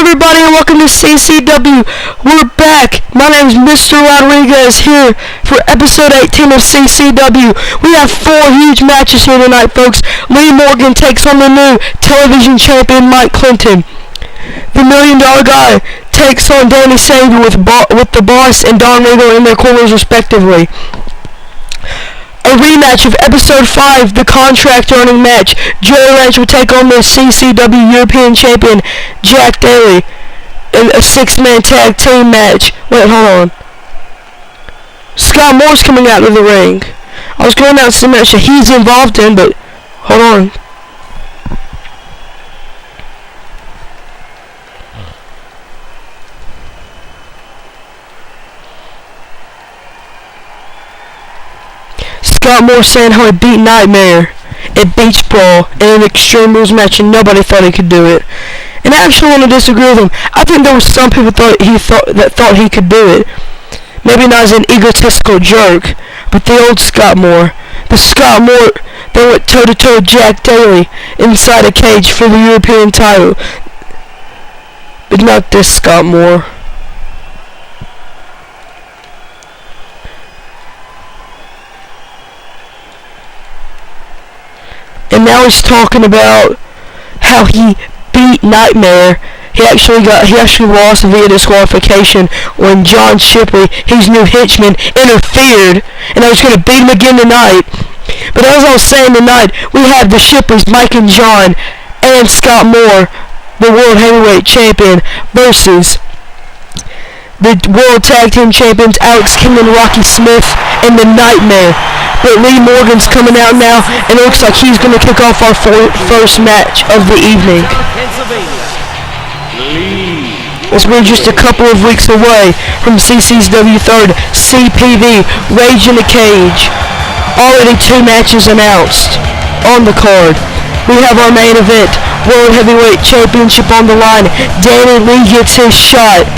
everybody, and welcome to CCW. We're back. My name is Mr. Rodriguez here for episode 18 of CCW. We have 4 huge matches here tonight, folks. Lee Morgan takes on the new television champion Mike Clinton. The $1 Million Guy takes on Danny Savior with the Boss and Don Regal in their corners respectively. A rematch of episode 5, the contract earning match. Joey Ranch will take on the CCW European Champion Jack Daly in a 6-man tag team match. Wait, hold on. Scott Moore's coming out of the ring. I was going to announce the match that he's involved in, but hold on. Scott Moore saying how he beat Nightmare at Beach Brawl in an Extreme Rules match and nobody thought he could do it. And I actually want to disagree with him. I think there were some people thought he could do it. Maybe not as an egotistical jerk, but the old Scott Moore. The Scott Moore that went toe-to-toe with Jack Daly inside a cage for the European title. But not this Scott Moore. And now he's talking about how he beat Nightmare. He actually lost via disqualification when John Shipley, his new henchman, interfered, and I was going to beat him again tonight. But as I was saying tonight, we have the Shipleys, Mike and John, and Scott Moore, the World Heavyweight Champion, versus the World Tag Team Champions, Alex King and Rocky Smith, and the Nightmare. But Lee Morgan's coming out now, and it looks like he's going to kick off our first match of the evening. As we're just a couple of weeks away from CCW 3rd, CPV, Rage in the Cage. Already 2 matches announced on the card. We have our main event, World Heavyweight Championship on the line. Danny Lee gets his shot.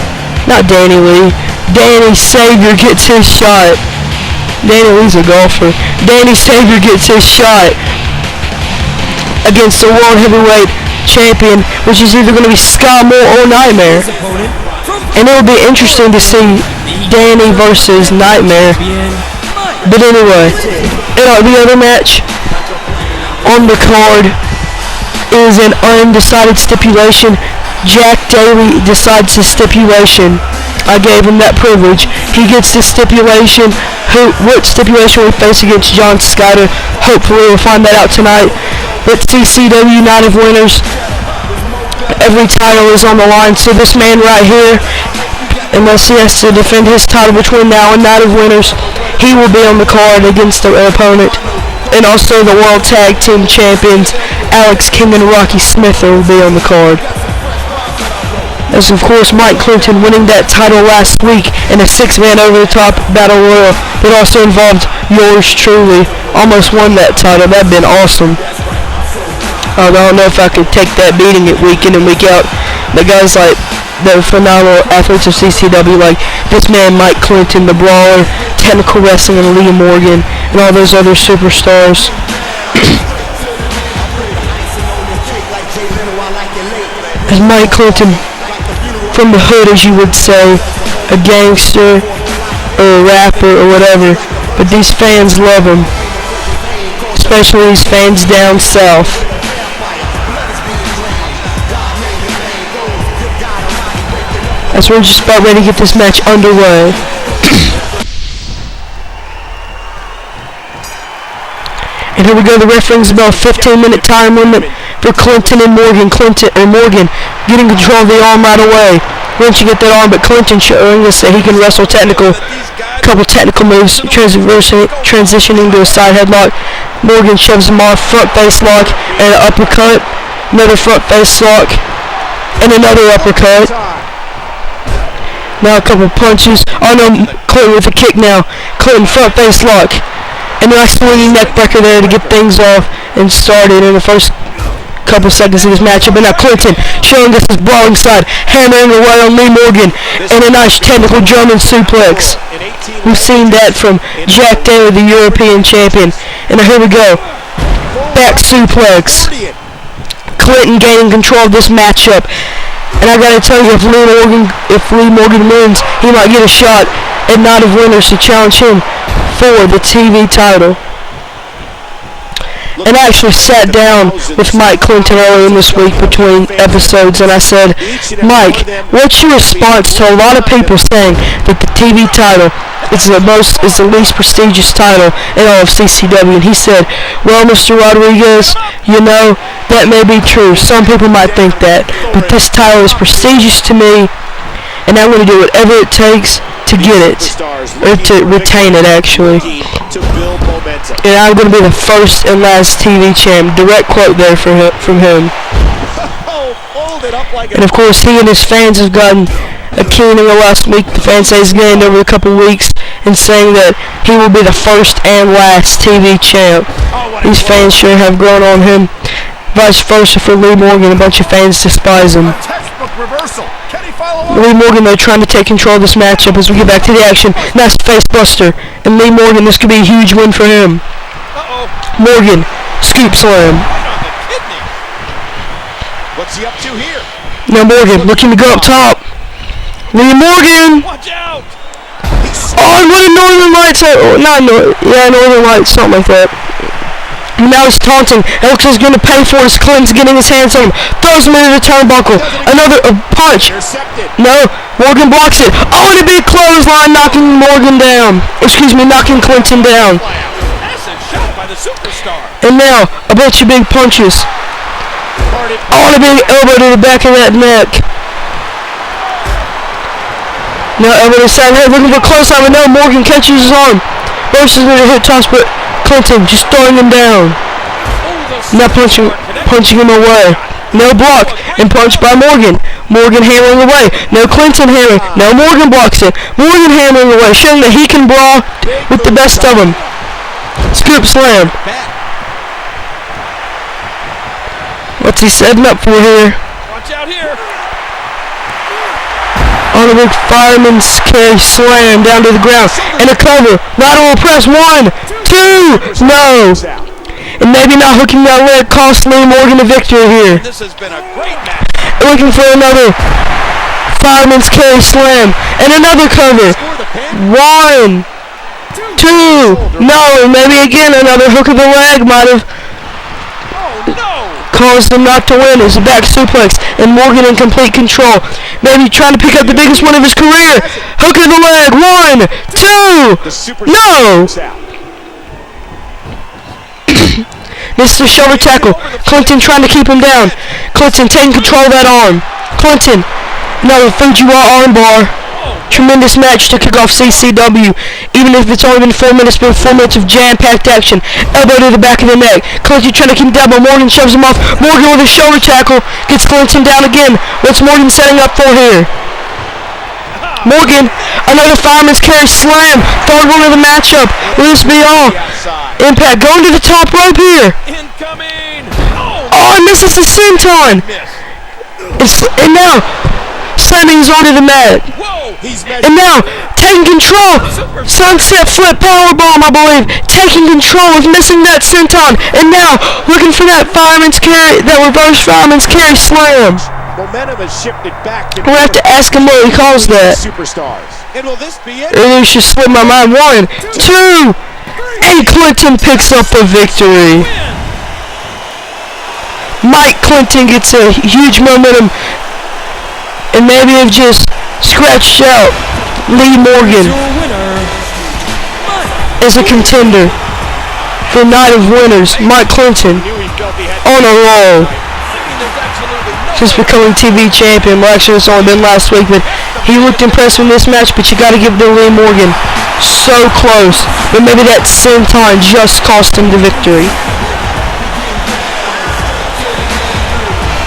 Not Danny Lee. Danny Savior gets his shot. Danny Lee's a golfer. Danny Savior gets his shot against the World Heavyweight Champion, which is either going to be Scott Moore or Nightmare. And it'll be interesting to see Danny versus Nightmare. But anyway, the other match on the card is an undecided stipulation. Jack Daly decides the stipulation. I gave him that privilege. He gets the stipulation. What stipulation we face against John Scott? Hopefully we'll find that out tonight. But CCW Night of Winners, every title is on the line. So this man right here, unless he has to defend his title between now and Night of Winners, he will be on the card against the opponent. And also the World Tag Team Champions, Alex King and Rocky Smith, will be on the card. As of course Mike Clinton winning that title last week in a 6-man over-the-top battle royal that also involved yours truly. Almost won that title. That'd been awesome. I don't know if I could take that beating it week in and week out. The guys like the phenomenal athletes of CCW, like this man Mike Clinton, the Brawler, Technical Wrestling, and Lee Morgan, and all those other superstars. As Mike Clinton, from the hood, as you would say, a gangster or a rapper or whatever, but these fans love him, especially these fans down south. As we're just about ready to get this match underway. And here we go. The referee's about a 15-minute time limit for Clinton and Morgan. Morgan getting control of the arm right away. Wrenching at that arm, but Clinton showing us that he can wrestle couple technical moves, transitioning to a side headlock. Morgan shoves him off, front face lock, and an uppercut. Another front face lock, and another uppercut. Now a couple punches. Oh no, Clinton with a kick now. Clinton front face lock. And a nice swinging neck breaker there to get things off and started in the first couple seconds of this matchup. And now Clinton showing us his brawling side, hammering away on Lee Morgan, and a nice technical German suplex. We've seen that from Jack Daly, the European Champion. And now here we go. Back suplex. Clinton gaining control of this matchup. And I gotta tell you, if Lee Morgan wins, he might get a shot at Night of Winners to challenge him for the TV title. And I actually sat down with Mike Clinton earlier in this week between episodes, and I said, Mike, what's your response to a lot of people saying that the TV title is the least prestigious title in all of CCW? And he said, well, Mr. Rodriguez, you know, that may be true. Some people might think that, but this title is prestigious to me, and I'm going to do whatever it takes to get it, or to retain it, actually. And I'm going to be the first and last TV champ. Direct quote there from him. And of course, he and his fans have gotten a keen in the last week. The fans say he's gained over a couple weeks, and saying that he will be the first and last TV champ. These fans sure have grown on him. Vice versa for Lee Morgan. A bunch of fans despise him. Lee Morgan, though, trying to take control of this matchup as we get back to the action. Nice face buster. And Lee Morgan, this could be a huge win for him. Morgan, scoop slam. What's he up to here? Now Morgan, looking to go up top. Lee Morgan! Watch out! Oh, and what a Northern Lights! Northern Lights, something like that. And now he's taunting. It looks like he's going to pay for it as Clinton's getting his hands on him. Throws him into the turnbuckle. Another punch. No, Morgan blocks it. Oh, and a big clothesline, knocking Morgan down. Excuse me, knocking Clinton down. And now, a bunch of big punches. Oh, and a big elbow to the back of that neck. Now elbow to the side head, looking for a clothesline, but no, Morgan catches his arm. Versus with a hip toss, but Clinton just throwing him down. Now punching him away. No block, and punched by Morgan. Morgan hammering away. No Clinton hammering. No, Morgan blocks it. Morgan hammering away, showing that he can brawl with the best of them. Scoop slam. What's he setting up for here? Watch out here. On a big fireman's carry slam down to the ground. And a cover. Lateral press. 1, 2. No. And maybe not hooking that leg cost Lee Morgan a victory here. This has been a great match. Looking for another fireman's carry slam. And another cover. 1, 2. No. Maybe again another hook of the leg might have caused him not to win. It's a back suplex, and Morgan in complete control. Maybe trying to pick up the biggest win of his career. Hook of the leg. 1, 2. No. Mr. Shoulder tackle. Clinton trying to keep him down. Clinton taking control of that arm. Clinton. Another Fujiwara armbar. Tremendous match to kick off CCW. Even if it's only been 4 minutes, been 4 minutes of jam-packed action. Elbow to the back of the neck. Clinton trying to keep him down, but Morgan shoves him off. Morgan with a shoulder tackle. Gets Clinton down again. What's Morgan setting up for here? Morgan, another fireman's carry slam. Third one of the matchup. Will this be all? Impact going to the top rope here. Incoming. Oh, and misses the senton. And now slamming his onto the mat. And now taking control. Sunset flip powerbomb, I believe. Taking control of missing that senton. And now looking for that fireman's carry, that reverse fireman's carry slam. Momentum has shifted back. We'll have to ask him what he calls that. Superstars. And will this be it? It should slip my mind. 1, 2. And Clinton picks up the victory. Mike Clinton gets a huge momentum, and maybe have just scratched out Lee Morgan as a contender for Night of Winners. Mike Clinton on a roll, just becoming TV champion. Well, actually, it's only been last week, but he looked impressive in this match. But you got to give it to Lee Morgan. So close, but maybe that senton just cost him the victory.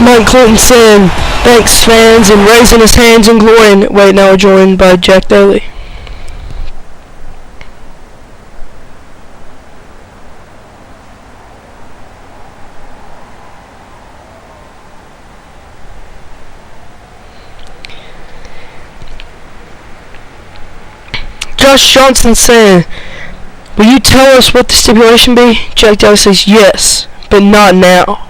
Mike Clinton saying, "Thanks, fans," and raising his hands in glory. And wait, now we're joined by Jack Daly. Josh Johnson saying, "Will you tell us what the stipulation be?" Jack Daly says, "Yes, but not now."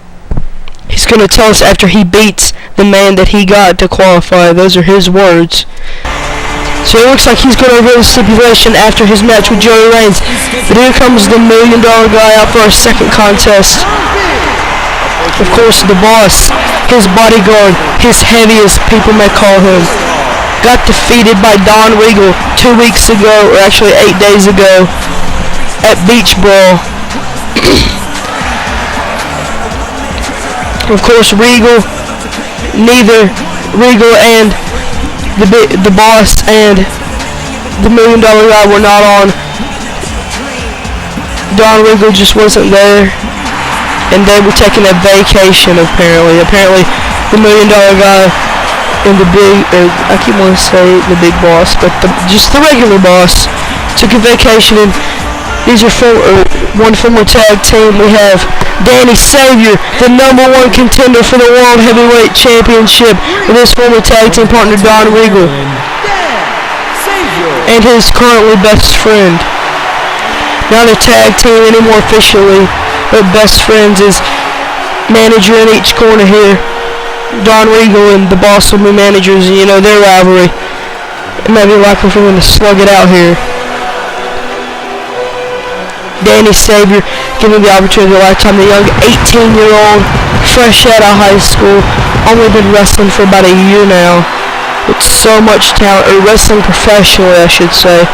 He's going to tell us after he beats the man that he got to qualify. Those are his words. So it looks like he's going to reveal the stipulation after his match with Joey Reigns. But here comes the $1 million guy out for our second contest. Of course, the boss, his bodyguard, his heavy as people may call him, got defeated by Don Regal 2 weeks ago, or actually 8 days ago, at Beach Brawl. Of course, neither Regal and the boss and the $1 million guy were not on. Don Regal just wasn't there, and they were taking a vacation apparently. Apparently, the $1 million guy and the big, I keep wanting to say the big boss, but just the regular boss took a vacation. And these are one former tag team. We have Danny Savior, the #1 contender for the World Heavyweight Championship, with his former tag team partner Don Regal, and his currently best friend. Not a tag team anymore officially, but best friends is manager in each corner here. Don Regal and the boss will be managers, and you know their rivalry. It might be likely for them to slug it out here. Danny Savior given the opportunity of a lifetime. The young 18-year-old, fresh out of high school, only been wrestling for about a year now, with so much talent, or wrestling professionally, I should say.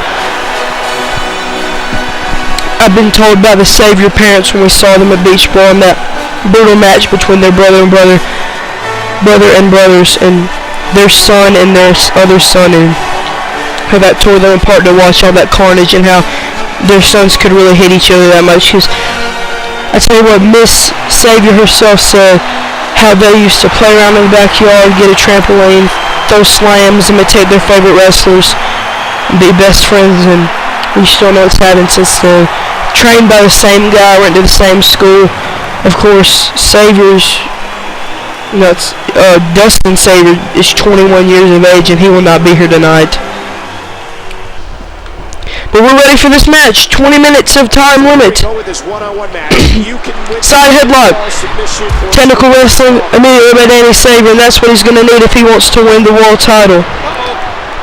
I've been told by the Savior parents when we saw them at Beach Brawl in that brutal match between their brother and brothers, and their son and their other son, and how that tore them apart to watch all that carnage and how their sons could really hate each other that much. Cause I tell you what, Miss Savior herself said how they used to play around in the backyard, get a trampoline, throw slams, imitate their favorite wrestlers, and be best friends. And we still know it's happened since then. Trained by the same guy, went to the same school. Of course, Savior's, Dustin Savior is 21 years of age, and he will not be here tonight. But we're ready for this match. 20 minutes of time limit. Side headlock. Technical wrestling immediately by Danny Savior, and that's what he's going to need if he wants to win the world title.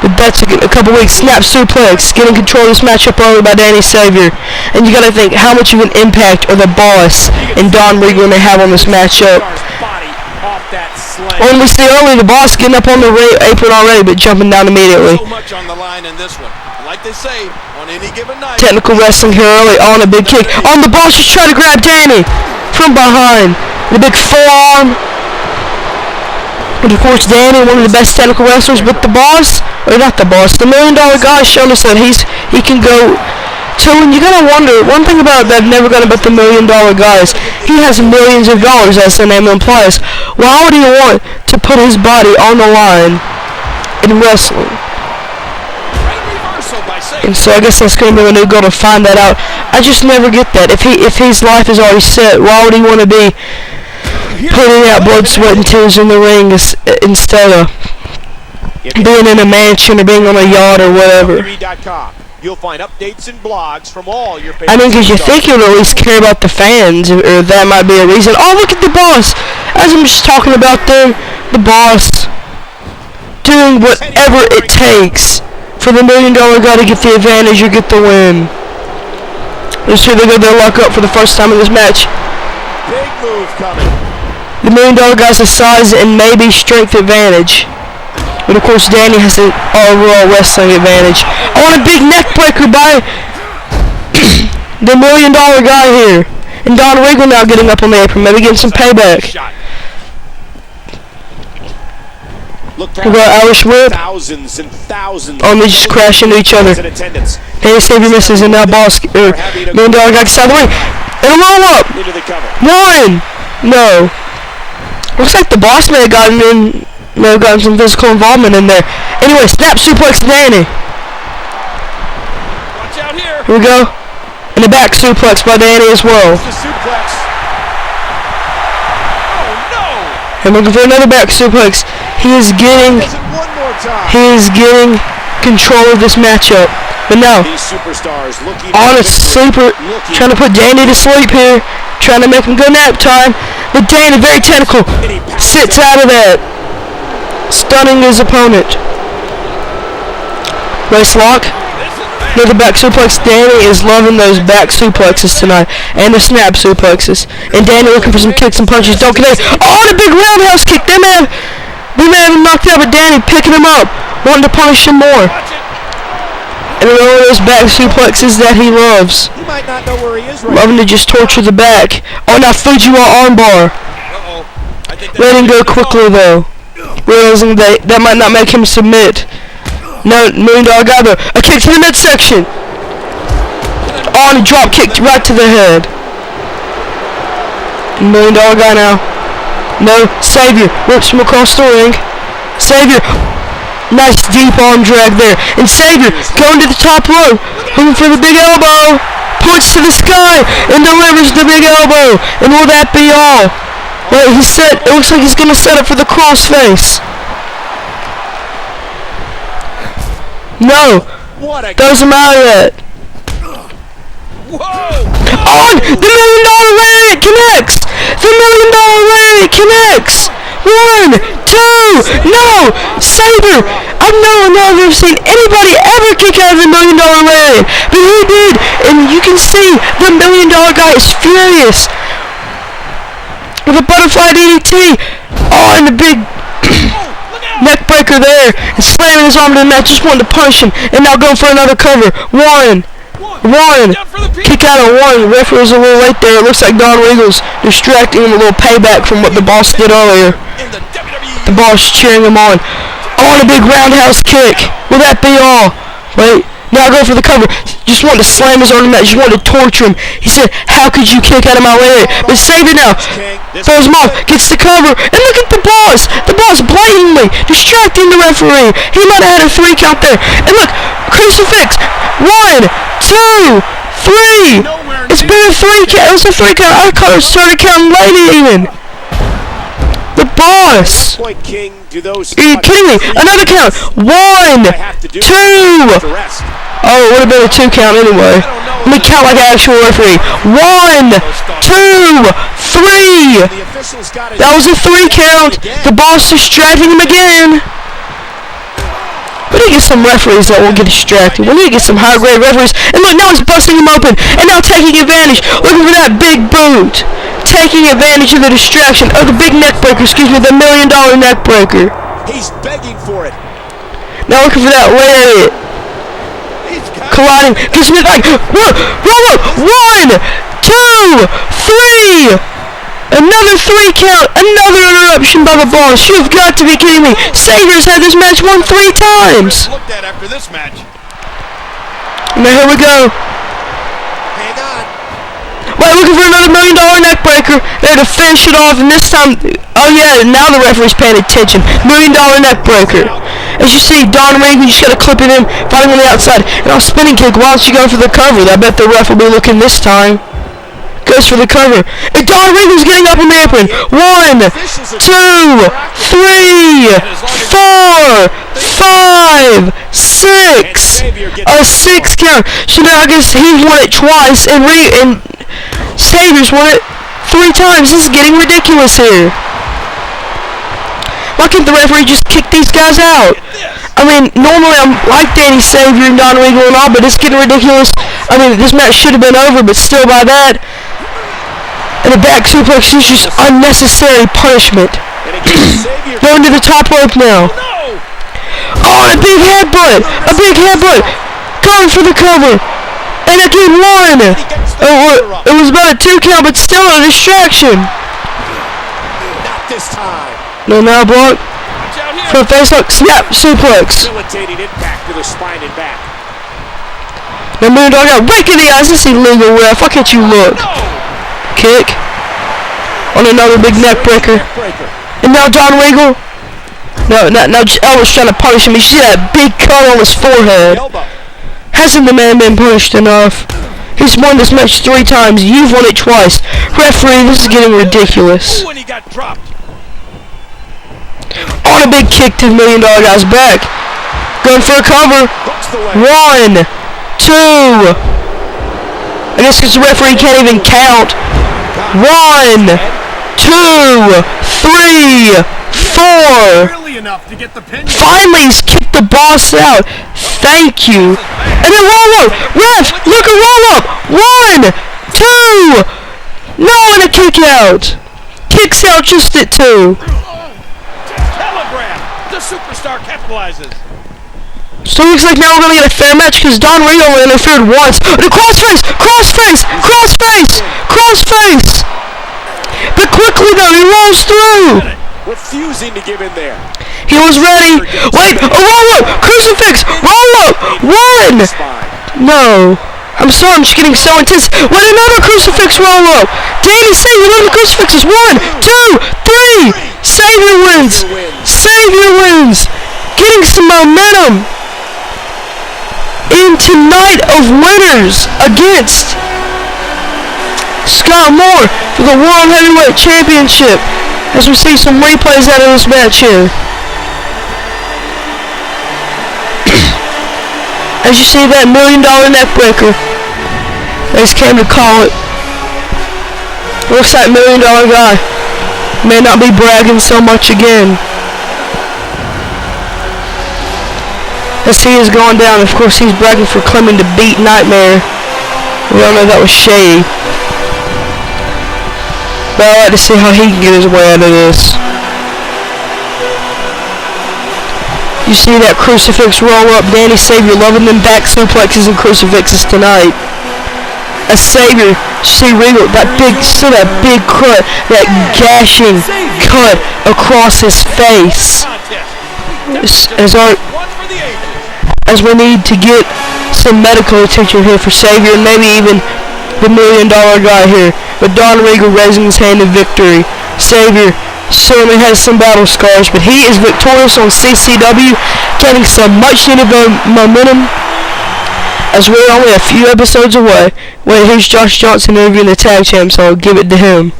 But that's a couple weeks. Snap suplex. Getting control of this matchup early by Danny Savior. And you got to think how much of an impact are the boss and Don Regal may have on this matchup. Or we see early the boss getting up on the apron already, but jumping down immediately. Like they say, on any given night. Technical wrestling here early on, a big kick. On the boss, just trying to grab Danny from behind. The big forearm. And of course, Danny, one of the best technical wrestlers, but the boss, or not the boss, the $1 million guy showing us that he can go to, and you gotta wonder, one thing about that I've never got about the $1 million guys, he has millions of dollars, as the name implies. Why would he want to put his body on the line in wrestling? And so I guess that's going to be a new goal to find that out. I just never get that. If his life is already set, why would he want to be putting out blood, sweat, and tears in the ring instead of being in a mansion or being on a yacht or whatever? You'll find updates and blogs from all your I mean, because you think he would at least care about the fans, or that might be a reason. Oh, look at the boss! As I'm just talking about them, the boss doing whatever it takes for the $1 million guy to get the advantage or get the win. Let's see if they go their luck up for the first time in this match. Big move coming. The $1 million guy's a size and maybe strength advantage. But of course Danny has the overall wrestling advantage. I want a big neck breaker by the $1 million guy here. And Don Regal now getting up on the apron, maybe getting some payback. We got Irish whip. Thousands and thousands. Oh, and they just crash into each other. Danny Savior misses, and now boss, $1 million guy gets out of the way. And a roll up. One. No. Looks like the boss may have gotten some physical involvement in there. Anyway, snap suplex to Danny. Watch out here. Here we go. And a back suplex by Danny as well. And looking for another back suplex. He is getting control of this matchup. But now, These superstars looking on a sleeper, trying to put Danny to sleep here, trying to make him go nap time. But Danny, very technical, sits out of that, stunning his opponent. Waist lock. Another back suplex. Danny is loving those back suplexes tonight, and the snap suplexes. And Danny looking for some kicks and punches. Don't connect. Oh, and a big roundhouse kick. They may have him knocked out, but Danny picking him up, wanting to punish him more. And one of those back suplexes that he loves. He might not know where he is right Loving to just torture the back. Oh, now Fujiwara armbar. Letting go quickly though, realizing that might not make him submit. No, $1 Million Guy though. A kick to the midsection. On a drop kick right to the head. $1 Million Guy now. No, Savior whips from across the ring. Savior, nice deep arm drag there. And Savior going to the top rope, looking for the big elbow. Points to the sky and delivers the big elbow. And will that be all? Well, it looks like he's gonna set up for the crossface. No, throws him out of that. On the $1 Million Lariat connects. The $1 Million Lariat connects. 1, 2, no, Saber. I've never seen anybody ever kick out of the $1 Million Lariat, but he did, and you can see the $1 Million Guy is furious with a butterfly DDT. Oh, and the big neck breaker there, and slamming his arm to the mat, just wanted to punish him, and now going for another cover. One, kick out of one. The referee was a little late there. It looks like Don Regal's distracting him, a little payback from what the boss did earlier. The boss cheering him on. Oh, and a big roundhouse kick. Will that be all? Wait, now go for the cover. Just wanted to slam his arm to the mat, just wanted to torture him. He said, how could you kick out of my way? But save it now. Throws him off, gets the cover, and look at the boss. The boss blatantly distracting the referee. He might have had a 3 count there. And look, crucifix. 1, 2, 3. It's been a 3 count. It was a 3 count. I started counting late even. The boss. Are you kidding me? Another count. 1, 2. Oh, it would have been a 2 count anyway. Let me count like an actual referee. 1, 2, 3. That was a 3 count. The boss distracting him again. We need to get some referees that won't get distracted. We need to get some high-grade referees. And look, now he's busting him open. And now taking advantage. Looking for that big boot. Taking advantage of the distraction. Oh, the big neck breaker. Excuse me, the $1 Million neck breaker. He's begging for it. Now looking for that lariat. Colliding. Gets me back. 1, 2, 3. Another 3 count. Another interruption by the boss. You've got to be kidding me. Saber's had this match won 3 times. Looked at after this match. Now here we go. Hang on. Wait, looking for another $1 Million neck breaker. There to finish it off, and this time, oh yeah, now the referee's paying attention. $1 Million neck breaker. As you see, Don Regal just got to clip it in, fighting on the outside, and I'll spinning kick while she going for the cover. I bet the ref will be looking this time. Goes for the cover. And Don Regal's getting up in the apron. 1, 2, 3, 4, 5, 6. A 6 count. So now I guess he's won it twice, and Savior's won it 3 times. This is getting ridiculous here. Why can't the referee just kick these guys out? I mean, normally I'm like Danny Savior and Don Regal and all, but it's getting ridiculous. I mean, this match should have been over, but still by that. And the back suplex is just unnecessary punishment. Going to the top rope now. Oh, and a big headbutt. A big headbutt. Going for the cover. And again, 1. Oh, it was about a 2 count, but still a distraction. Not this time. No, now block. For a face hook, snap, suplex. Facilitating impact to the spine and back. Now Million Dog out, rake in the eyes. This illegal ref. Why can't you look? Kick. On another big neck breaker. And now Don Regal. Now Elvis trying to punish him. You see that big cut on his forehead. Hasn't the man been punished enough? He's won this match 3 times. You've won it twice. Referee, this is getting ridiculous. When he got dropped. On a big kick to the $1 Million Guy's back. Going for a cover. 1, 2. I guess because the referee can't even count. 1, 2, 3, 4. Finally, he's kicked the boss out. Thank you. And then roll up. Ref, look at roll up. 1, 2. No, and a kick out. Kicks out just at 2. Telegram. The superstar capitalizes. So it looks like now we're going to get a fair match because Don Reed only interfered once. And a crossface! Crossface! Crossface! Crossface! But quickly though, he rolls through! Refusing to give in there. He was ready. Wait, a roll up! Crucifix! Roll up! 1! No. I'm sorry, I'm just getting so intense. Wait, another crucifix roll up! Danny, save your little crucifixes! 1, 2, 3! Savior wins! Savior wins! Getting some momentum into Night of Winners against Scott Moore for the World Heavyweight Championship as we see some replays out of this match here. As you see that $1 million neckbreaker, they just came to call it. Looks like $1 million guy may not be bragging so much again. As he is going down, of course he's bragging for claiming to beat Nightmare. We all know that was shady. But I like to see how he can get his way out of this. You see that crucifix roll up. Danny Savior loving them back suplexes and crucifixes tonight. A Savior, see Regal, that big, see that big cut, that gashing cut across his face. As we need to get some medical attention here for Savior and maybe even the $1 million guy here. But Don Regal raising his hand in victory. Savior certainly has some battle scars, but he is victorious on CCW, getting some much needed momentum as we're only a few episodes away. Wait, here's Josh Johnson interviewing the tag champ, so I'll give it to him.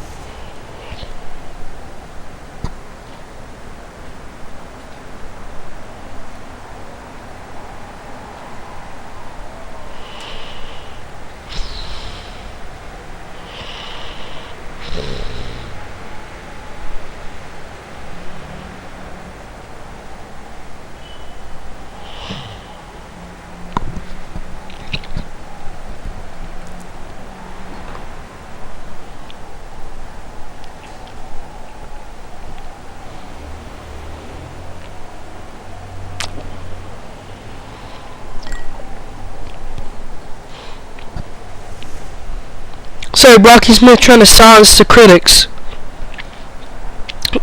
So Brocky Smith trying to silence the critics.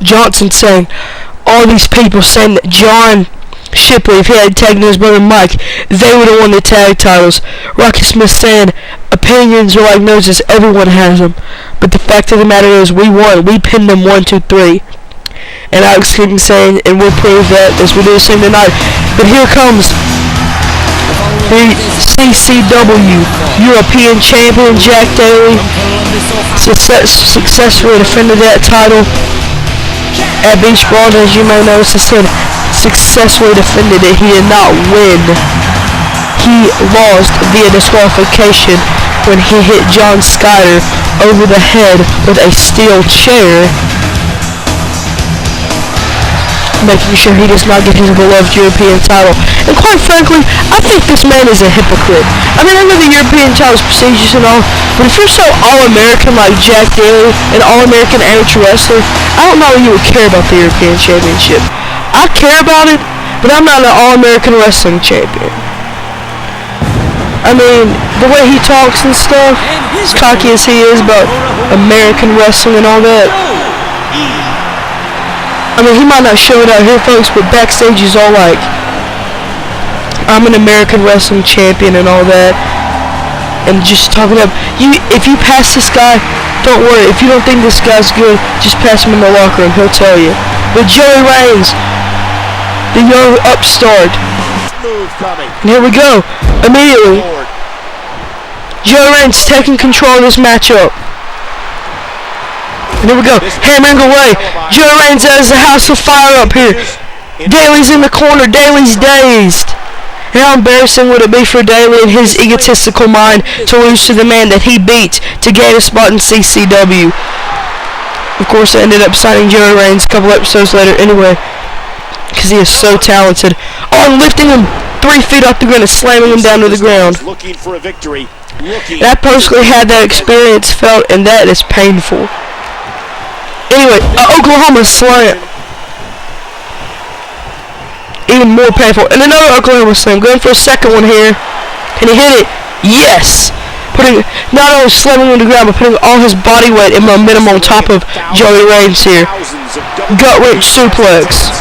Johnson saying, all these people saying that John Shipley, if he had tagged his brother Mike, they would have won the tag titles. Rocky Smith saying, opinions are like noses, everyone has them. But the fact of the matter is, we won. We pinned them 1, 2, 3. And Alex King saying, and we'll prove that as we do the same tonight. But here comes the CCW European Champion Jack Daly. Successfully defended that title at Beach Brawl. As you may notice, I said successfully defended it. He did not win. He lost via disqualification when he hit John Skyler over the head with a steel chair, making sure he does not get his beloved European title. And quite frankly, I think this man is a hypocrite. I mean, I know the European title is prestigious and all, but if you're so all-American like Jack Daly, an all-American amateur wrestler, I don't know if you would care about the European Championship. I care about it, but I'm not an all-American wrestling champion. I mean, the way he talks and stuff, as cocky as he is about American wrestling and all that, I mean, he might not show it out here, folks, but backstage he's all like, I'm an American wrestling champion and all that. And just talking up, if you pass this guy, don't worry. If you don't think this guy's good, just pass him in the locker room. He'll tell you. But Joey Reigns, the young upstart. And here we go. Immediately, Joey Reigns taking control of this matchup. And here we go, hammering away. Joey Reigns has the house of fire up here. Daly's in the corner. Daly's dazed. How embarrassing would it be for Daly and his egotistical mind to lose to the man that he beat to gain a spot in CCW? Of course, I ended up signing Joey Reigns a couple episodes later anyway, because he is so talented. Oh, I'm lifting him 3 feet off the ground and slamming him down to the ground. Looking for a victory. And I personally had that experience felt, and that is painful. Anyway, Oklahoma slam. Even more painful. And another Oklahoma slam. Going for a second one here. Can he hit it? Yes! Putting, not only slamming him to the ground, but putting all his body weight and momentum on top of Joey Reigns here. Gut wrench suplex.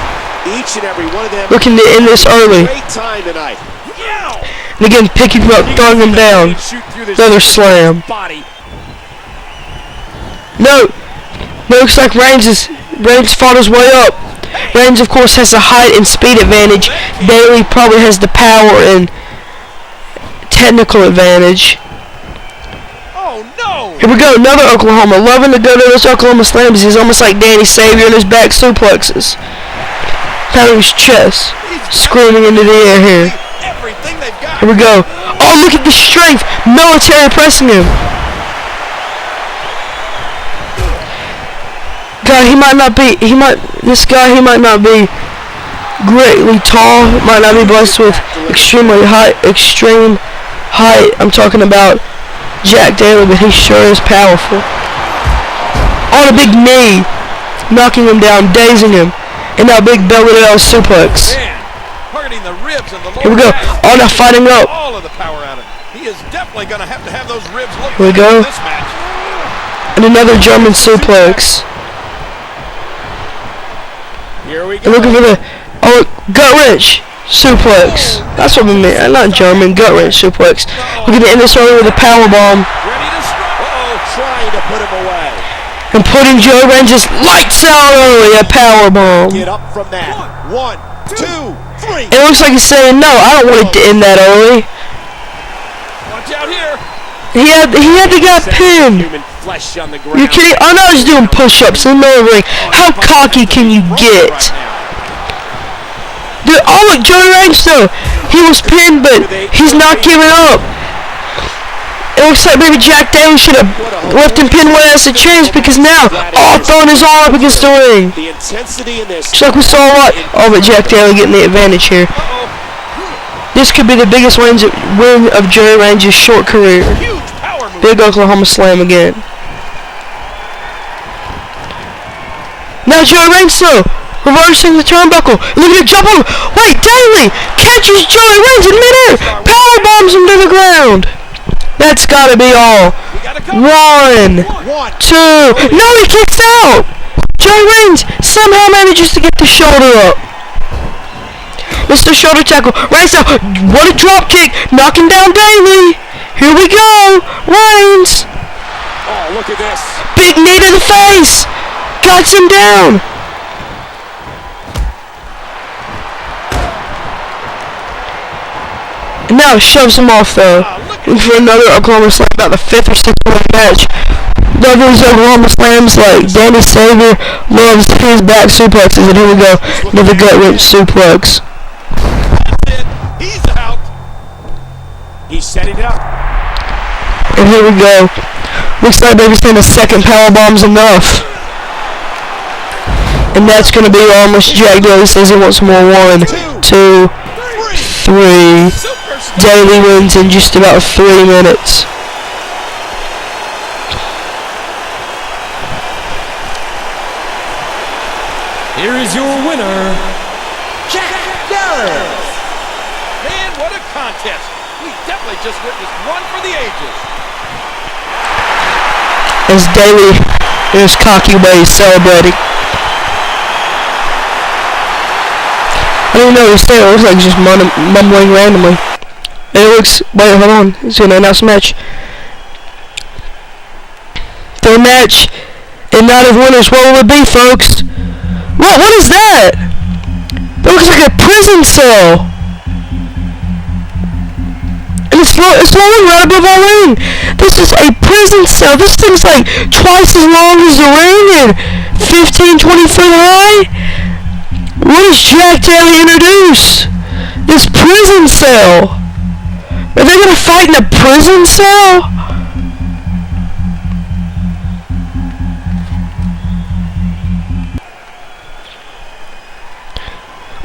Looking to end this early. And again, picking him up, throwing him down. Another slam. No! Looks like Reigns fought his way up. Reigns, of course, has the height and speed advantage. Daly probably has the power and technical advantage. Oh no! Here we go, another Oklahoma. Loving to go to those Oklahoma slams. He's almost like Danny Savior in his back suplexes. Pounding his chest. Screaming into the air here. Here we go. Oh, look at the strength. Military pressing him. God, he might not be greatly tall, might not be blessed with extreme height. I'm talking about Jack Daly, but he sure is powerful. On a big knee, knocking him down, dazing him, and now big belly down suplex. Here we go. Oh, now fighting up. All of the power out of him. He is definitely going to have those ribs look Here we go. this match. And another German suplex. Here we go. And looking for the gut wrench suplex. That's what we meant. Not German, gut wrench suplex. We're gonna end this early with a power bomb. Trying to put him away. And putting Joe Reigns' lights out early, a power bomb. Get up from that. 1, 2, 3. It looks like he's saying no. I don't want it to end that early. Watch out here. He had the guy pinned. You're kidding? Oh no, he's doing push-ups in the middle of the ring. How cocky can you get? Dude, oh look, Joey Reigns though. He was pinned, but he's not giving up. It looks like maybe Jack Daly should have left him pinned when he has a chance, because now, throwing his arm up against the ring. Just like we saw a lot. Oh, but Jack Daly getting the advantage here. This could be the biggest win of Joey Reigns' short career. Big Oklahoma slam again. Now Joey Reigns though, reversing the turnbuckle. Look at it, jump on him. Wait, Daly catches Joey Reigns in midair. Power bombs him to the ground. That's gotta be all. 1, 2. No, he kicks out. Joey Reigns somehow manages to get the shoulder up. Mr. Shoulder tackle. Reigns out. What a drop kick. Knocking down Daly. Here we go. Reigns. Oh, look at this. Big knee to the face. Guts him down. And now shoves him off though. Looking for another Oklahoma slam, about the 5th or 6th one match. Love these Oklahoma slams like Danny Savior loves his back suplexes. And here we go. Another gut wrench suplex. He's out. He's setting up. And here we go. Looks like they're saying a second powerbomb's enough. And that's going to be almost Jack Daly says he wants more. 1, 2, 3. Daly wins in just about 3 minutes. Here is your winner, Jack Daly. Man, what a contest. We definitely just witnessed one for the ages. As Daly, in his cocky way, is celebrating. I don't know what he's saying. It looks like he's just mumbling randomly. And it looks, wait, hold on. He's going to announce the match. The match, and night of winners, what will it be, folks? What is that? That looks like a prison cell. And it's rolling right above our ring. This is a prison cell. This thing's like twice as long as the ring and 15, 20 feet high. What does Jack Daly introduce? This prison cell. Are they gonna fight in a prison cell?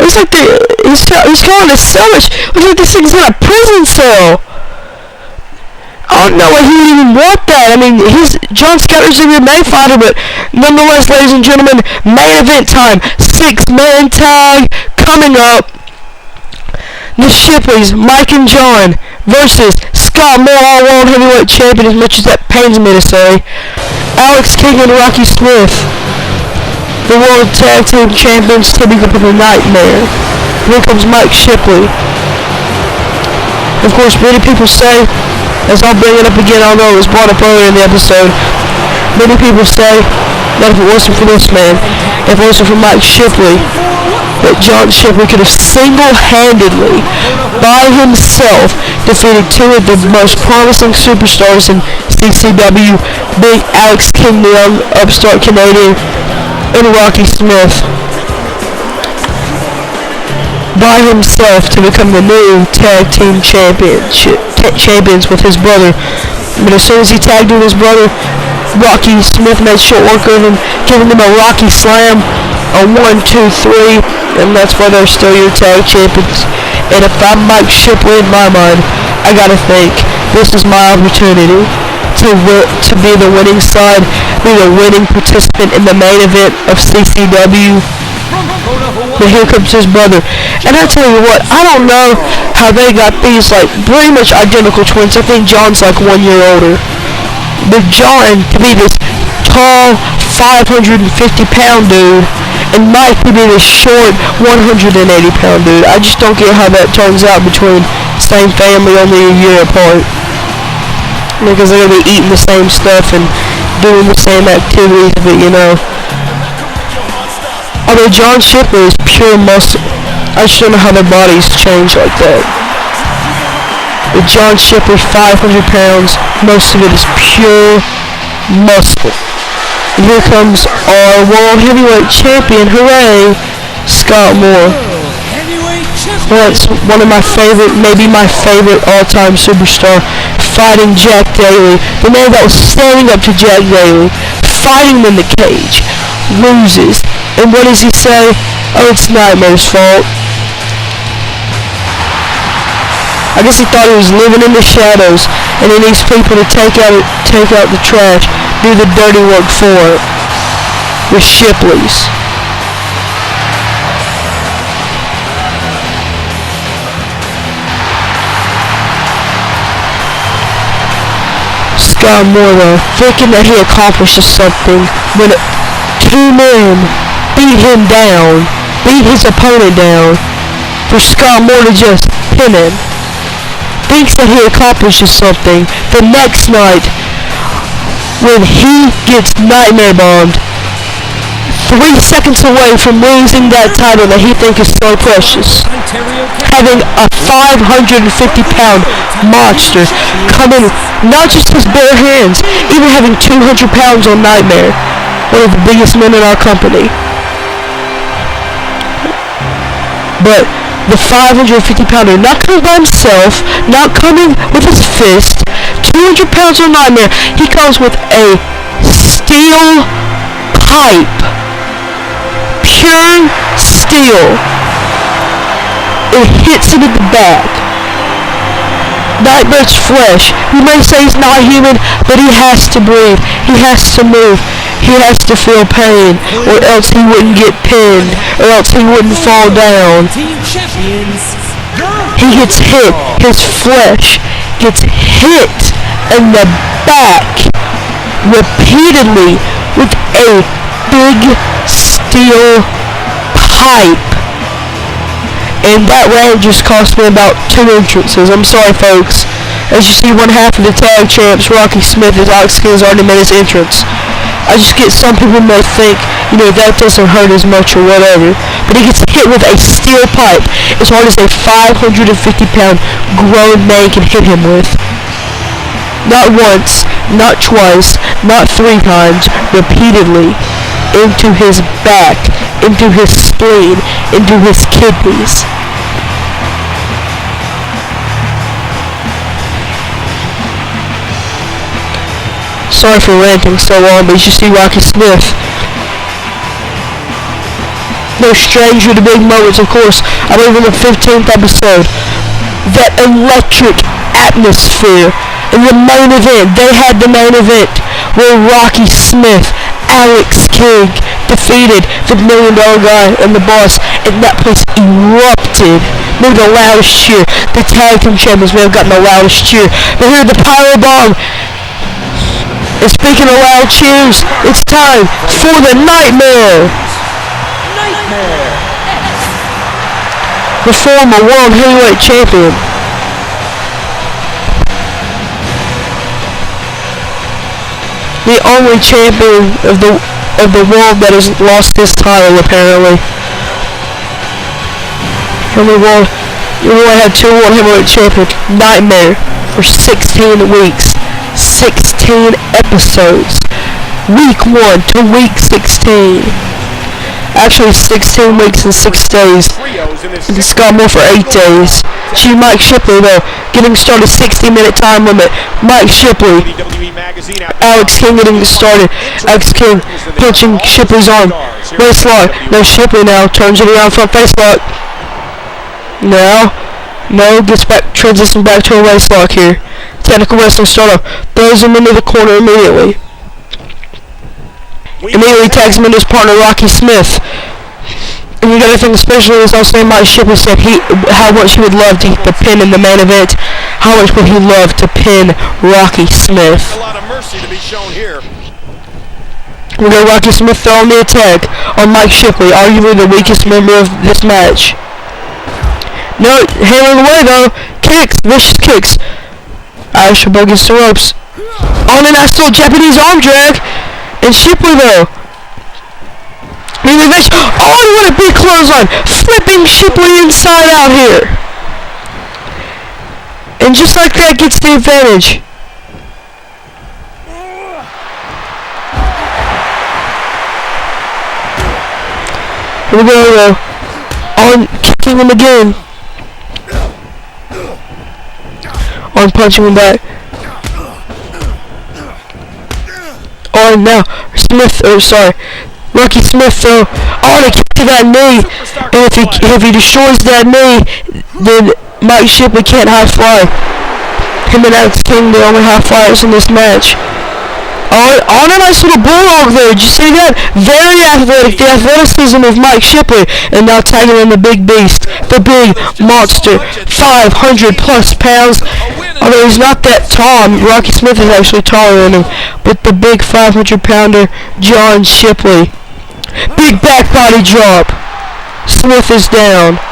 It's like he's calling it so much. Looks like this thing's in a prison cell. I don't know why he would even want that. I mean, John Scotter's a MMA fighter, but nonetheless, ladies and gentlemen, main event time. 6-man tag coming up. The Shipleys, Mike and John, versus Scott Moore, all world heavyweight champion, as much as that pains me to say. Alex King and Rocky Smith, the world tag team champions, teaming up with a nightmare. Here comes Mike Shipley. Of course, many people say, as I'll bring it up again, although it was brought up earlier in the episode, many people say that if it wasn't for this man, if it wasn't for Mike Shipley, that John Shipley could have single-handedly, by himself, defeated two of the most promising superstars in CCW, being Alex King, the young upstart Canadian, and Rocky Smith, by himself, to become the new tag team champions with his brother. But as soon as he tagged with his brother, Rocky Smith made short work of him, giving him a Rocky Slam, a 1-2-3, and that's why they're still your tag champions. And if I'm Mike Shipley, in my mind, I gotta think this is my opportunity to be the winning side, be the winning participant in the main event of CCW. But here comes his brother. And I tell you what, I don't know how they got these, like, pretty much identical twins. I think John's like 1 year older. But John to be this tall, 550-pound dude, and Mike to be this short, 180-pound dude. I just don't get how that turns out between same family, only a year apart. Because they're going to be eating the same stuff and doing the same activities, but you know. Although John Shipley is pure muscle. I just don't know how their bodies change like that. But John Shipley, 500 pounds, most of it is pure muscle. And here comes our world heavyweight champion, hooray, Scott Moore. Well, it's one of my favorite, maybe my favorite all-time superstar, fighting Jack Daly. The man that was standing up to Jack Daly, fighting him in the cage, loses. And what does he say? Oh, it's Nightmare's fault. I guess he thought he was living in the shadows, and he needs people to take out the trash, do the dirty work for it. With Shipley's. Scott Moore, though, thinking that he accomplishes something when two men beat him down, beat his opponent down, for Scott Moore to just pin him. Thinks that he accomplishes something the next night when he gets Nightmare bombed 3 seconds away from losing that title that he thinks is so precious. Having a 550-pound monster come in, not just his bare hands, even having 200 pounds on Nightmare, one of the biggest men in our company. But the 550-pounder, not coming by himself, not coming with his fist, 200 pounds on Nightmare, he comes with a steel pipe. Pure steel. It hits him in the back. Nightmare's flesh. You may say he's not human, but he has to breathe. He has to move. He has to feel pain, or else he wouldn't get pinned, or else he wouldn't fall down. He gets hit. His flesh gets hit in the back repeatedly with a big steel pipe. And that round just cost me about 2 entrances. I'm sorry, folks. As you see, one half of the tag champs, Rocky Smith, is Alex King, has already made his entrance. I just get some people may think, you know, that doesn't hurt as much or whatever. But he gets hit with a steel pipe as hard as a 550-pound grown man can hit him with. Not once, not twice, not 3 times, repeatedly. Into his back, into his spleen, into his kidneys. Sorry for ranting so long, but you see Rocky Smith. No stranger to big moments, of course. I believe in the 15th episode, that electric atmosphere in the main event. They had the main event where Rocky Smith, Alex King defeated the $1 Million Guy and the Boss, and that place erupted. Maybe the loudest cheer. The tag team champions may have gotten the loudest cheer, but here the Power Bomb. And speaking of loud cheers, it's time for the Nightmare. The former World Heavyweight Champion. The only champion of the world that has lost this title, apparently. You only had 2 World Heavyweight Champions. Nightmare for 16 weeks. 16 episodes. Week 1 to week 16. Actually 16 weeks and 6 days. It's got more for 8 days. See Mike Shipley though, getting started 60-minute time limit. Mike Shipley. Alex King getting started. Alex King punching Shipley's arm. Waist lock. No, Shipley now turns it around front face lock. Now, no, gets back, transition back to a waist lock here. Technical wrestling start off. Throws him into the corner immediately. Immediately tags him into his partner Rocky Smith. And you gotta think especially as also Mike Shipley said how much he would love to get the pin in the main event. How much would he love to pin Rocky Smith? A lot of mercy to be shown here. We got Rocky Smith throwing the attack on Mike Shipley, arguably the weakest member of this match. No, handling away though. Kicks, vicious kicks. Irish elbow against the ropes. On a nice little Japanese arm drag. And Shipley though. Oh, what a big clothesline. Flipping Shipley inside out here. And just like that gets the advantage. Here we go though. On kicking him again. On punching him back. Oh, now Rocky Smith though. Oh, to kick to that knee. And if he destroys that knee, then Mike Shipley can't high fly. Him and Alex King, the only high flyers in this match. On a nice little bulldog there. Did you see that? Very athletic. The athleticism of Mike Shipley. And now tagging in the big beast. The big monster. 500 plus pounds. Although he's not that tall. Rocky Smith is actually taller than him. But the big 500-pounder, John Shipley. Big back body drop. Smith is down.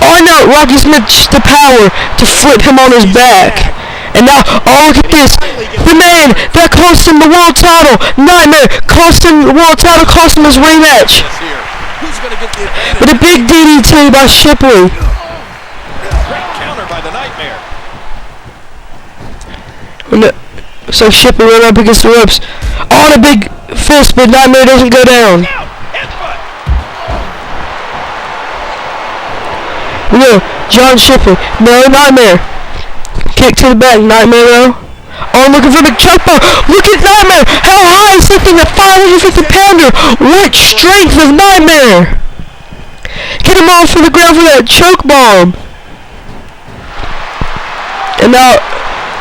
Oh no, Rocky Smith just the power to flip him on his back. And now, oh look at this. The man that cost him the world title. Nightmare cost him the world title, cost him his rematch. But a big DDT by Shipley. Counter by the Nightmare. So Shipley went up against the ropes. On a big fist, but Nightmare doesn't go down. We go, John Shipley. No, Nightmare. Kick to the back, Nightmare though. Oh, I'm looking for the choke bar. Look at Nightmare. How high is lifting a 550-pounder? What strength of Nightmare. Get him off for the ground for that choke bomb. And now,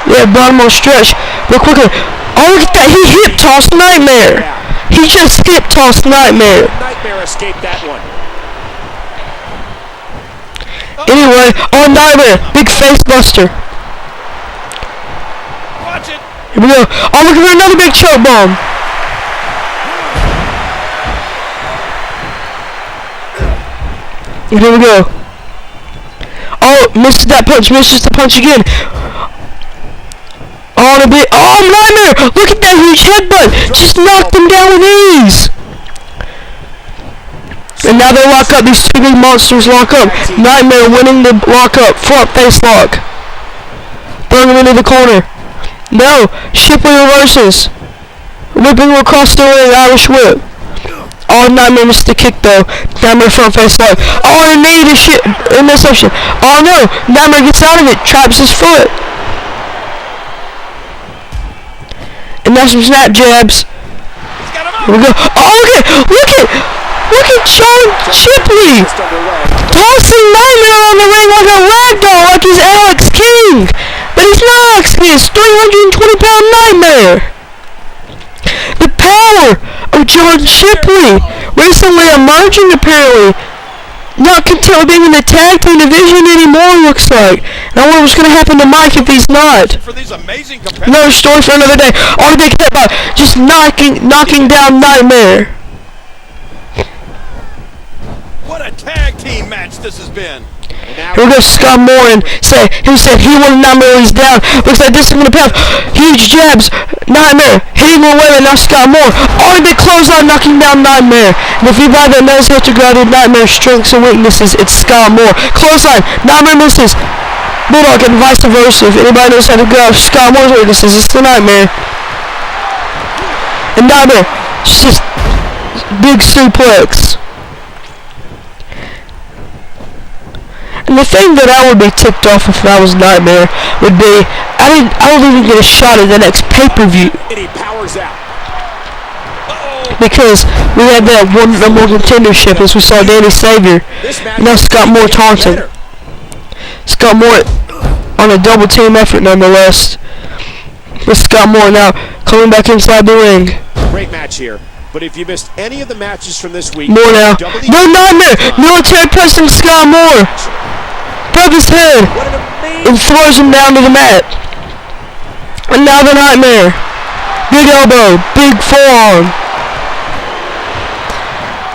yeah, bottom on stretch. Real quickly. Oh, look at that. He hip tossed Nightmare. He just hip tossed Nightmare. Nightmare escaped that one. Anyway, on Nightmare. Big face buster. Watch it. Here we go. Oh, looking for another big choke bomb. And here we go. Oh, misses that punch. Misses the punch again. On a bit. Oh, Nightmare! Look at that huge headbutt! Just knocked him down with ease! And now they lock up. These two big monsters lock up. Nightmare winning the lock up. Front face lock. Throwing him into the corner. No! Shipley reverses. Whipping him across the ring. Irish whip. Oh, Nightmare missed the kick though. Nightmare front face lock. Oh, and a knee to shit. Interception. Oh no! Nightmare gets out of it. Traps his foot. And now some snap jabs. He's got him up. Here we go. Oh, look at John Shipley tossing Nightmare on the ring like a ragdoll, like he's Alex King. But he's not Alex King. It's 320-pound Nightmare. The power of John Shipley recently emerging, apparently. Not content with being in the tag team division anymore, looks like. And I wonder what's going to happen to Mike if he's not. For these amazing competitors. Another story for another day. On a big hit by just knocking down Nightmare. What a tag team match this has been. Here we go, Scott Moore, and he said he wanted Nightmare when he's down. Looks like this is going to pay off. Huge jabs. Nightmare hitting him away, and now Scott Moore on a big clothesline, knocking down Nightmare. And if anybody that knows how to go to Nightmare's strengths and weaknesses, it's Scott Moore. Clothesline, Nightmare misses. Bulldog and vice versa. If anybody knows how to go off Scott Moore's weaknesses, it's the Nightmare. And Nightmare, just big suplex. And the thing that I would be ticked off if I was Nightmare would be I don't even get a shot at the next pay-per-view. Because we had that one number one contendership as we saw Danny Savior. Now Scott Moore taunting. Scott Moore on a double team effort nonetheless. With Scott Moore now coming back inside the ring. Great match here. But if you missed any of the matches from this week, Moore now. No Nightmare! Military pressing Scott Moore! Above his head! And throws him down to the mat. And now the Nightmare. Big elbow. Big forearm.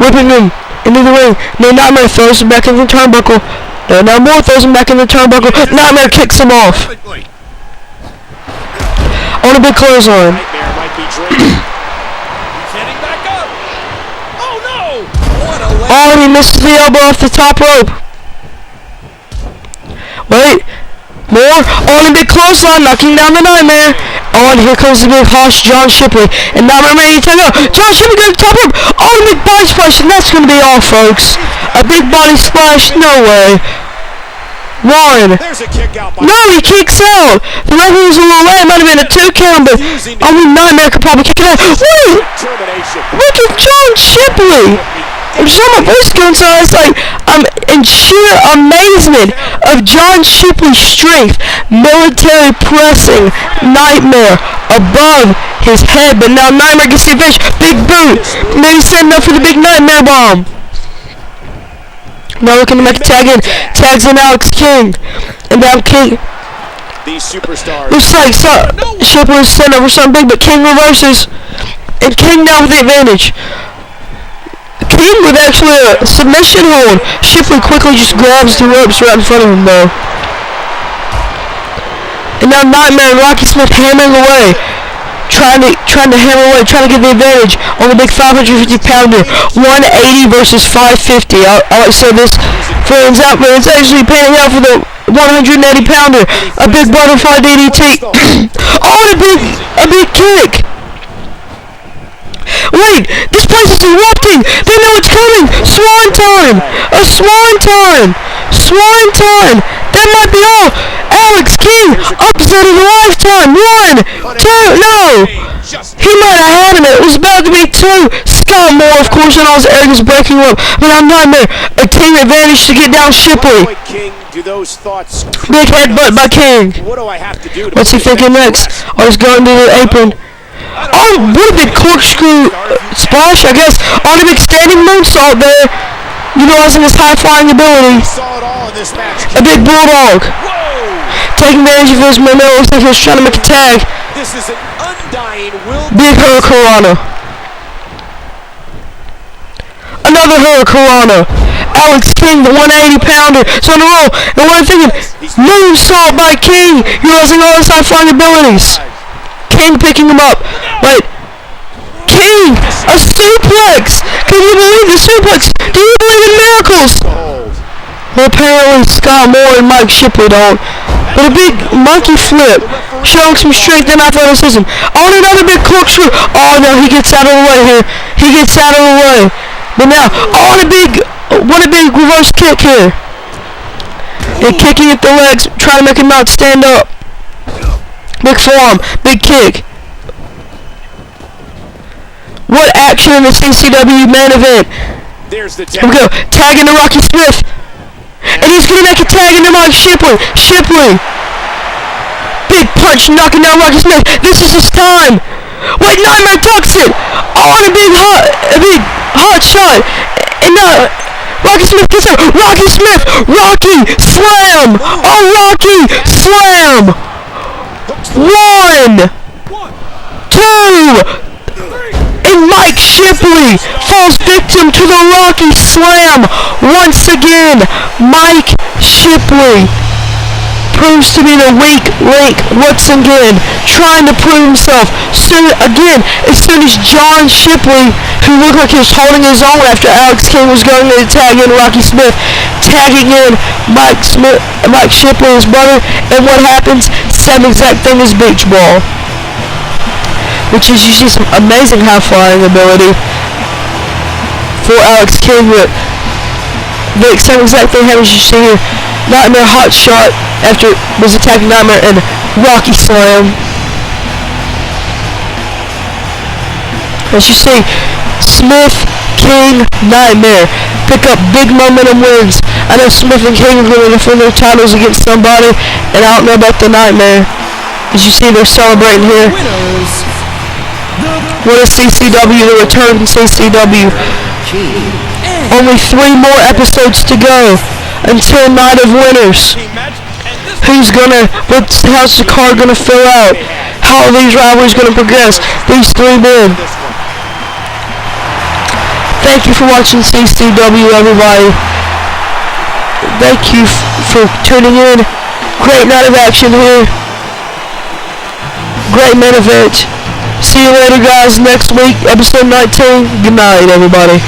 Whipping him into the ring. No Nightmare throws him back in the turnbuckle. No, now Moore throws him back in the turnbuckle. Nightmare kicks him off. On a big clothesline. Nightmare might be dreaming. Heading back up. Oh no! What a Oh, and he misses the elbow off the top rope. Wait. Moore on a big clothesline, knocking down the Nightmare. Oh, and here comes the big hoss, John Shipley. And Nightmare ready to go. John Shipley goes to the top rope. Oh, a big body splash, and that's going to be all, folks. A big body splash? No way. One. There's a kick out by No, he kicks out. The referee was a little late. It might have been a 2 count, but I mean, Nightmare could probably kick it out. Wait! termination. Look at John Shipley. I'm just my voice going so it's like I'm in sheer amazement of John Shipley's strength. Military pressing Nightmare above his head, but now Nightmare gets the advantage. Big boot. Maybe setting up for the big Nightmare bomb. Now looking to make a tag in. Tags in Alex King. And now King. These superstars. Looks like Shipley's setting up for something big, but King reverses. And King now with the advantage. King with actually a submission hold. Shipley quickly just grabs the ropes right in front of him though. And now Nightmare and Rocky Smith hammering away. Trying to hammer away, trying to get the advantage on the big 550-pounder. 180 versus 550. I like to say this for out, but it's actually panning out for the 180-pounder. A big butterfly DDT. Oh, and a big kick. Wait, this place is erupting! They know it's coming! Swan time! A swan time! Swan time! That might be all! Alex King! Upset of a lifetime! 1, 2, no! He might have had him. It was about to be 2. Scott Moore, of course, and all his arrogance breaking up. But I'm Nightmare. A King advantage to get down Shipley. Big headbutt by King. What's he thinking next? Oh, he's going to the apron. Oh, what a big corkscrew splash, I guess. On a big standing moonsault there, utilizing his high-flying ability. A big bulldog. Taking advantage of his momentum. Looks like he was trying to make a tag. Big Hurricanrana. Another Hurricanrana. Alex King, the 180-pounder. It's on the roll. And what I'm thinking, moonsault by King, utilizing all his high-flying abilities. King picking him up. Wait. King! A suplex! Can you believe the suplex? Do you believe in miracles? Well, apparently Scott Moore and Mike Shipley don't. But a big monkey flip, showing some strength and athleticism. On another big corkscrew. Oh no, he gets out of the way here. He gets out of the way. But now, what a big reverse kick here. And kicking at the legs, trying to make him not stand up. Big forearm, big kick. What action in the CCW main event? There's the Here we go. Tag into Rocky Smith. And he's gonna make a tag into Mike Shipley. Shipley. Big punch knocking down Rocky Smith. This is his time. Wait, Nightmare ducks it. Oh, and a big hot shot. And Rocky Smith gets out. Rocky Smith. Rocky slam. Oh, Rocky slam. 1, 2. And Mike Shipley falls victim to the Rocky Slam once again. Mike Shipley proves to be the weak link once again, trying to prove himself. As soon as John Shipley, who looked like he was holding his own after Alex King was going to tag in Rocky Smith, tagging in Mike Shipley, his brother, and what happens? Same exact thing as Beach Ball. Which is, you see some amazing high-flying ability for Alex King, but the same exact thing happens, you see here. Nightmare hot shot after was attacking Nightmare and Rocky Slam. As you see, Smith, King, Nightmare pick up big momentum wins. I know Smith and King are going to defend their titles against somebody, and I don't know about the Nightmare. As you see, they're celebrating here. What is CCW? The return to CCW. Only 3 more episodes to go until Night of Winners. How's the card gonna fill out? How are these rivalries gonna progress? These 3 men. Thank you for watching CCW, everybody. Thank you for tuning in. Great night of action here. Great main event. See you later, guys, next week, episode 19. Good night, everybody.